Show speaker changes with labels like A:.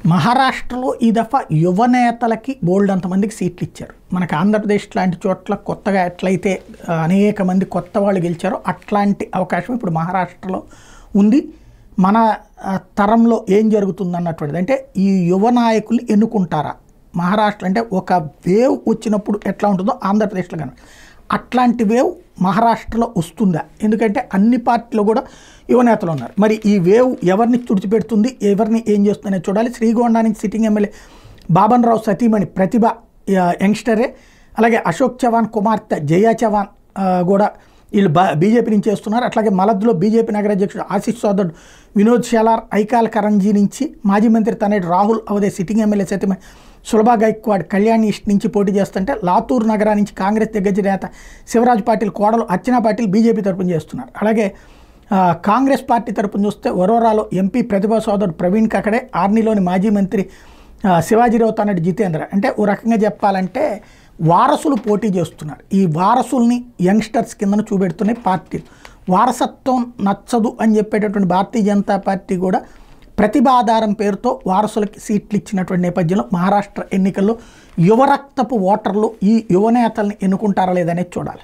A: మహారాష్ట్రలో ఈ దఫా యువ నేతలకి బోల్డ్ అంతమందికి సీట్లు ఇచ్చారు. మనకు ఆంధ్రప్రదేశ్ లాంటి చోట్ల కొత్తగా ఎట్లయితే అనేక మంది కొత్త వాళ్ళు గెలిచారో అట్లాంటి అవకాశం ఇప్పుడు మహారాష్ట్రలో ఉంది. మన తరంలో ఏం జరుగుతుంది అన్నటువంటిది, అంటే ఈ యువ నాయకుల్ని ఎన్నుకుంటారా మహారాష్ట్ర, అంటే ఒక వేవ్ వచ్చినప్పుడు ఎట్లా ఉంటుందో ఆంధ్రప్రదేశ్లో కానీ అట్లాంటి వేవ్ మహారాష్ట్రలో వస్తుందా? ఎందుకంటే అన్ని పార్టీలు కూడా యువనేతలు ఉన్నారు. మరి ఈ వేవ్ ఎవరిని తుడిచిపెడుతుంది, ఎవరిని ఏం చేస్తుందనే చూడాలి. శ్రీగొండ నుంచి సిట్టింగ్ ఎమ్మెల్యే బాబన్ రావు సతీమణి ప్రతిభ యంగ్స్టరే, అలాగే అశోక్ చవాన్ కుమార్తె జయా చవాన్ కూడా వీళ్ళు బీజేపీ నుంచి చేస్తున్నారు. అట్లాగే మలద్లో బీజేపీ నగర అధ్యక్షుడు ఆశీష్ సోదరుడు వినోద్ షలార్, ఐకాల్ కరంజీ నుంచి మాజీ మంత్రి తనయుడు రాహుల్ అవదే సిట్టింగ్ ఎమ్మెల్యే సతీమణి సులభా గైక్వాడ్ కళ్యాణ్ ఈస్ట్ నుంచి పోటీ చేస్తుంటే, లాతూర్ నగరా నుంచి కాంగ్రెస్ దిగ్గజ నేత శివరాజ్ పాటిల్ కోడలు అర్చనా పాటిల్ బీజేపీ తరపున చేస్తున్నారు. అలాగే కాంగ్రెస్ పార్టీ తరపున చూస్తే వరోరాలో ఎంపీ ప్రతిభా సోదరుడు ప్రవీణ్ కకడే, ఆర్నీలోని మాజీ మంత్రి శివాజీరావు తనయుడు జితేంద్ర. అంటే ఓ రకంగా చెప్పాలంటే వారసులు పోటీ చేస్తున్నారు. ఈ వారసుల్ని యంగ్స్టర్స్ కిందను చూపెడుతున్నాయి పార్టీలు. వారసత్వం నచ్చదు అని చెప్పేటటువంటి భారతీయ జనతా పార్టీ కూడా ప్రతిభాధారం పేరుతో వారసులకి సీట్లు ఇచ్చినటువంటి నేపథ్యంలో మహారాష్ట్ర ఎన్నికల్లో యువరక్తపు ఓటర్లు ఈ యువనేతల్ని ఎన్నుకుంటారా లేదనేది చూడాలి.